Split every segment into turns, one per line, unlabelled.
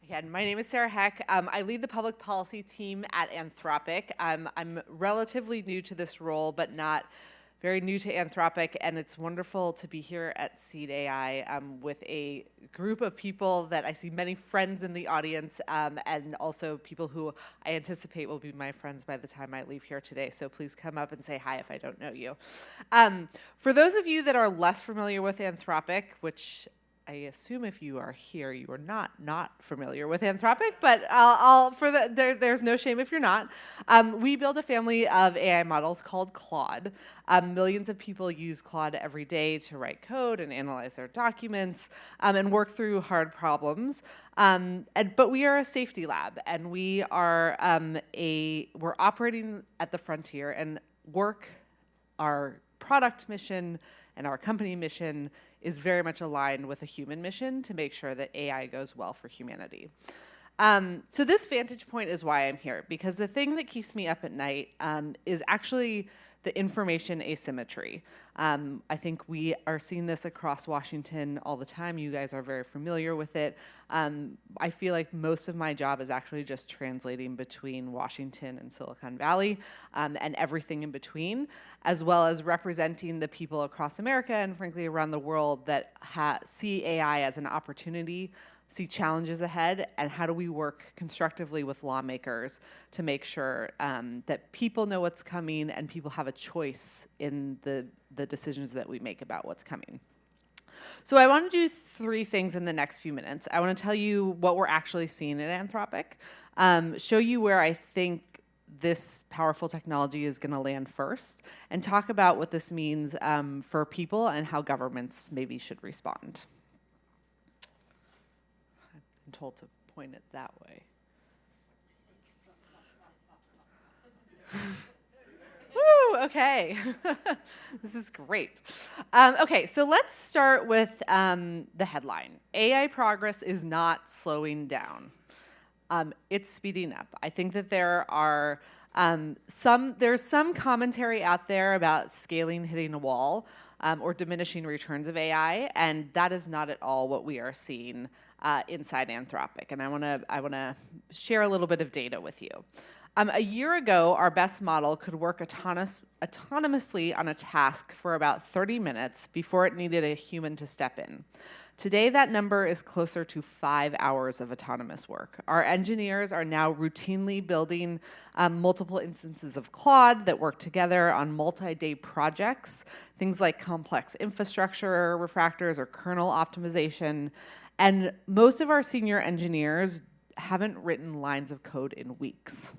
Again, my name is Sarah Heck. I lead the public policy team at Anthropic. I'm relatively new to this role, but not very new to Anthropic, and it's wonderful to be here at Seed AI with a group of people that I see many friends in the audience, and also people who I anticipate will be my friends by the time I leave here today. So please come up and say hi if I don't know you. For those of you that are less familiar with Anthropic, which I assume if you are here, you are not familiar with Anthropic, but there's no shame if you're not. We build a family of AI models called Claude. Millions of people use Claude every day to write code and analyze their documents and work through hard problems. But we are a safety lab, and we are we're operating at the frontier, and our product mission and our company mission is very much aligned with a human mission to make sure that AI goes well for humanity. So this vantage point is why I'm here, because the thing that keeps me up at night is actually the information asymmetry. I think we are seeing this across Washington all the time. You guys are very familiar with it. I feel like most of my job is actually just translating between Washington and Silicon Valley and everything in between, as well as representing the people across America and frankly around the world that see AI as an opportunity, see challenges ahead, and how do we work constructively with lawmakers to make sure that people know what's coming and people have a choice in the decisions that we make about what's coming. So I want to do three things in the next few minutes. I want to tell you what we're actually seeing at Anthropic, show you where I think this powerful technology is going to land first, and talk about what this means for people and how governments maybe should respond. I'm told to point it that way. Woo, okay. This is great. Okay, so let's start with the headline. AI progress is not slowing down. It's speeding up. I think that there's some commentary out there about scaling hitting a wall or diminishing returns of AI, and that is not at all what we are seeing inside Anthropic. And I wanna share a little bit of data with you. A year ago, our best model could work autonomously on a task for about 30 minutes before it needed a human to step in. Today, that number is closer to 5 hours of autonomous work. Our engineers are now routinely building multiple instances of Claude that work together on multi-day projects, things like complex infrastructure refactors or kernel optimization. And most of our senior engineers haven't written lines of code in weeks.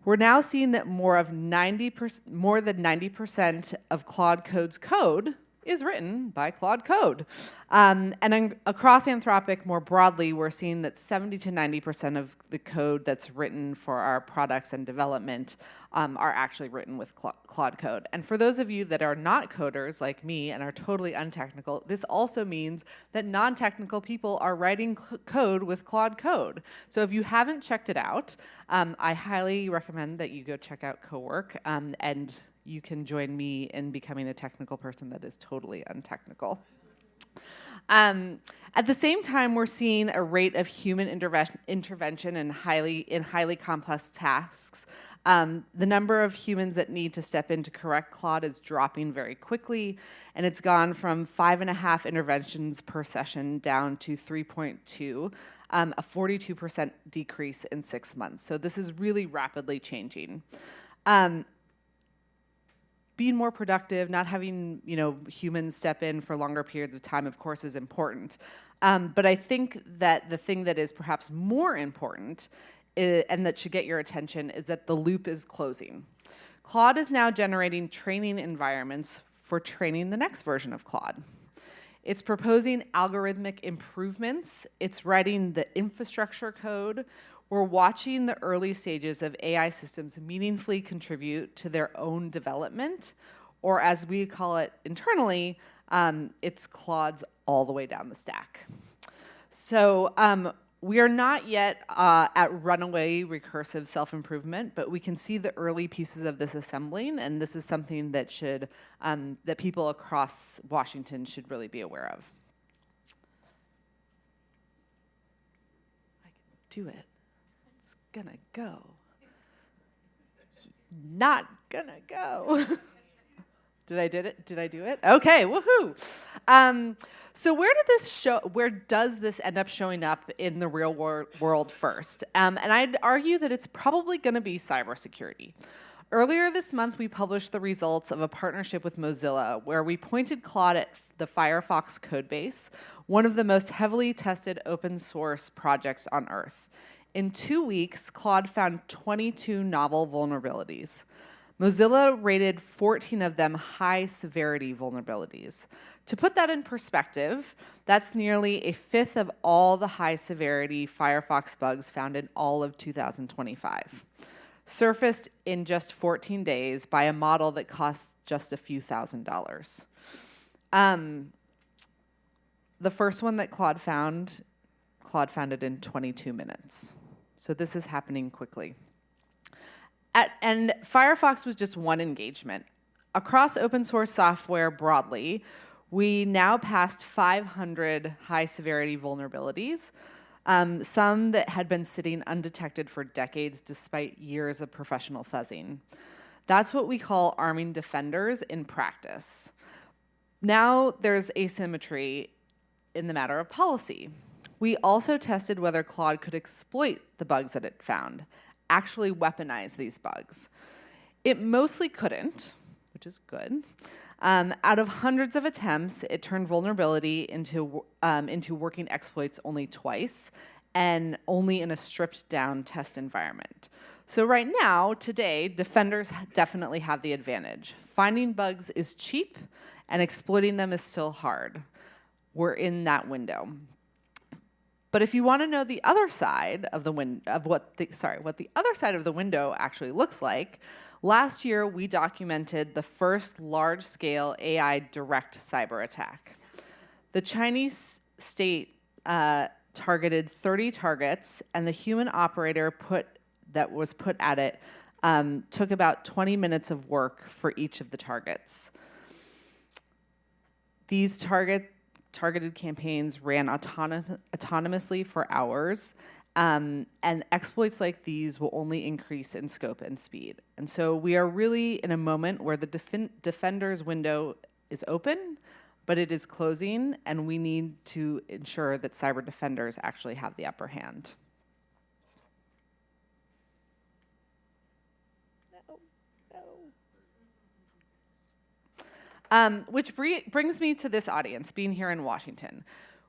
We're now seeing that more than 90% of Claude Code's code is written by Claude Code. Across Anthropic, more broadly, we're seeing that 70 to 90% of the code that's written for our products and development are actually written with Claude Code. And for those of you that are not coders like me and are totally untechnical, this also means that non-technical people are writing code with Claude Code. So if you haven't checked it out, I highly recommend that you go check out Cowork, and you can join me in becoming a technical person that is totally untechnical. At the same time, we're seeing a rate of human intervention in highly complex tasks. The number of humans that need to step in to correct Claude is dropping very quickly, and it's gone from 5.5 interventions per session down to 3.2, a 42% decrease in 6 months. So this is really rapidly changing. Being more productive, not having humans step in for longer periods of time, of course, is important. But I think that the thing that is perhaps more important and that should get your attention is that the loop is closing. Claude is now generating training environments for training the next version of Claude. It's proposing algorithmic improvements. It's writing the infrastructure code. We're watching the early stages of AI systems meaningfully contribute to their own development, or as we call it internally, it's Claude's all the way down the stack. So we are not yet at runaway recursive self-improvement, but we can see the early pieces of this assembling, and this is something that that people across Washington should really be aware of. I do it. It's gonna go. Not gonna go. Did I do it? Okay, woohoo. So where does this end up showing up in the real world first? And I'd argue that it's probably gonna be cybersecurity. Earlier this month, we published the results of a partnership with Mozilla, where we pointed Claude at the Firefox codebase, one of the most heavily tested open source projects on Earth. In 2 weeks, Claude found 22 novel vulnerabilities. Mozilla rated 14 of them high-severity vulnerabilities. To put that in perspective, that's nearly a fifth of all the high-severity Firefox bugs found in all of 2025. Surfaced in just 14 days by a model that costs just a few $1,000s. The first one that Claude found it in 22 minutes. So this is happening quickly. And Firefox was just one engagement. Across open source software broadly, we now passed 500 high-severity vulnerabilities, some that had been sitting undetected for decades despite years of professional fuzzing. That's what we call arming defenders in practice. Now there's asymmetry in the matter of policy. We also tested whether Claude could exploit the bugs that it found, actually weaponize these bugs. It mostly couldn't, which is good. Out of hundreds of attempts, it turned vulnerability into working exploits only twice, and only in a stripped down test environment. So right now, today, defenders definitely have the advantage. Finding bugs is cheap, and exploiting them is still hard. We're in that window. But if you want to know the other side of the what the other side of the window actually looks like, last year we documented the first large-scale AI direct cyber attack. The Chinese state targeted 30 targets, and the human operator that was put at it took about 20 minutes of work for each of the targets. These targeted campaigns ran autonomously for hours, and exploits like these will only increase in scope and speed. And so we are really in a moment where the defender's window is open, but it is closing, and we need to ensure that cyber defenders actually have the upper hand. Which brings me to this audience, being here in Washington.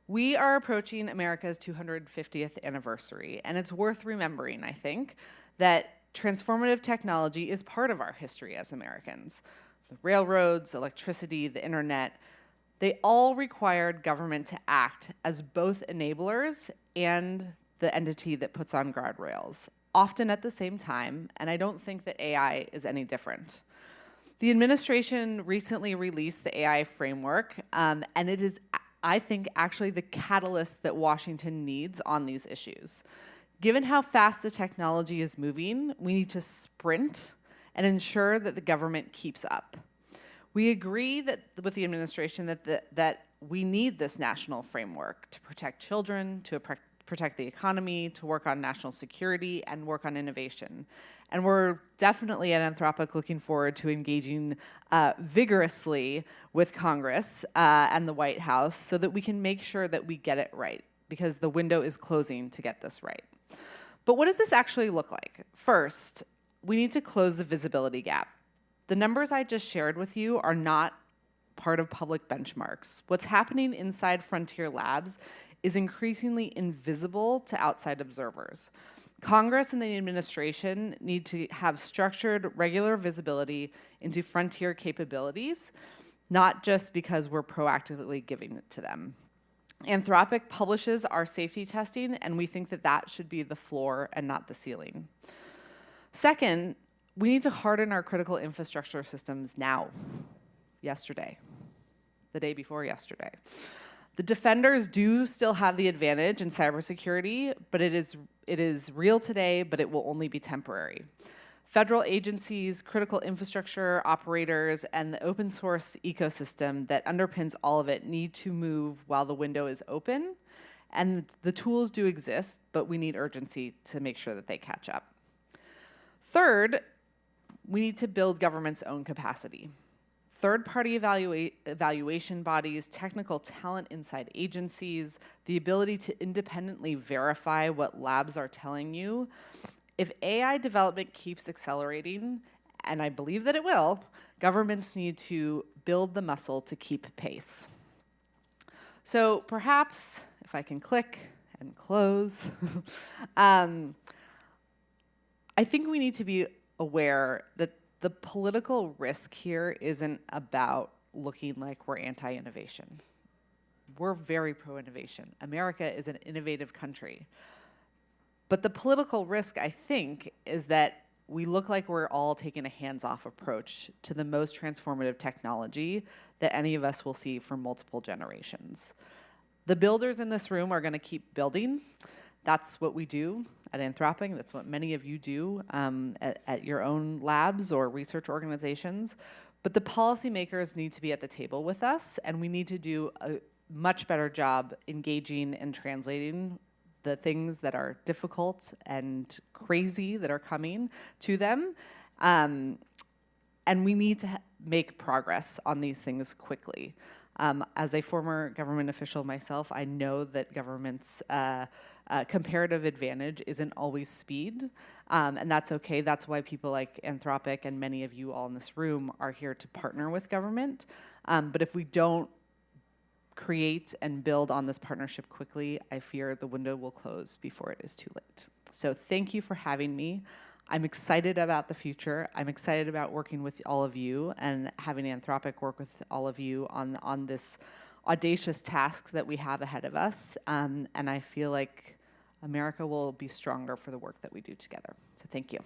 We are approaching America's 250th anniversary, and it's worth remembering, I think, that transformative technology is part of our history as Americans. The railroads, electricity, the internet, they all required government to act as both enablers and the entity that puts on guardrails, often at the same time, and I don't think that AI is any different. The administration recently released the AI framework, and it is, I think, actually the catalyst that Washington needs on these issues. Given how fast the technology is moving, we need to sprint and ensure that the government keeps up. We agree with the administration that we need this national framework to protect children, to protect the economy, to work on national security, and work on innovation. And we're definitely at Anthropic looking forward to engaging vigorously with Congress and the White House so that we can make sure that we get it right, because the window is closing to get this right. But what does this actually look like? First, we need to close the visibility gap. The numbers I just shared with you are not part of public benchmarks. What's happening inside frontier labs is increasingly invisible to outside observers. Congress and the administration need to have structured, regular visibility into frontier capabilities, not just because we're proactively giving it to them. Anthropic publishes our safety testing, and we think that that should be the floor and not the ceiling. Second, we need to harden our critical infrastructure systems now, yesterday, the day before yesterday. The defenders do still have the advantage in cybersecurity, but it is real today, but it will only be temporary. Federal agencies, critical infrastructure operators, and the open source ecosystem that underpins all of it need to move while the window is open, And the tools do exist, but we need urgency to make sure that they catch up. Third, we need to build government's own capacity. Third-party evaluation bodies, technical talent inside agencies, the ability to independently verify what labs are telling you. If AI development keeps accelerating, and I believe that it will, governments need to build the muscle to keep pace. So perhaps, if I can click and close, I think we need to be aware that the political risk here isn't about looking like we're anti-innovation. We're very pro-innovation. America is an innovative country. But the political risk, I think, is that we look like we're all taking a hands-off approach to the most transformative technology that any of us will see for multiple generations. The builders in this room are going to keep building. That's what we do at Anthropic. That's what many of you do at your own labs or research organizations. But the policymakers need to be at the table with us, and we need to do a much better job engaging and translating the things that are difficult and crazy that are coming to them. And we need to make progress on these things quickly. As a former government official myself, I know that government's comparative advantage isn't always speed, and that's okay. That's why people like Anthropic and many of you all in this room are here to partner with government. But if we don't create and build on this partnership quickly, I fear the window will close before it is too late. So thank you for having me. I'm excited about the future. I'm excited about working with all of you and having Anthropic work with all of you on this audacious task that we have ahead of us. And I feel like America will be stronger for the work that we do together. So thank you.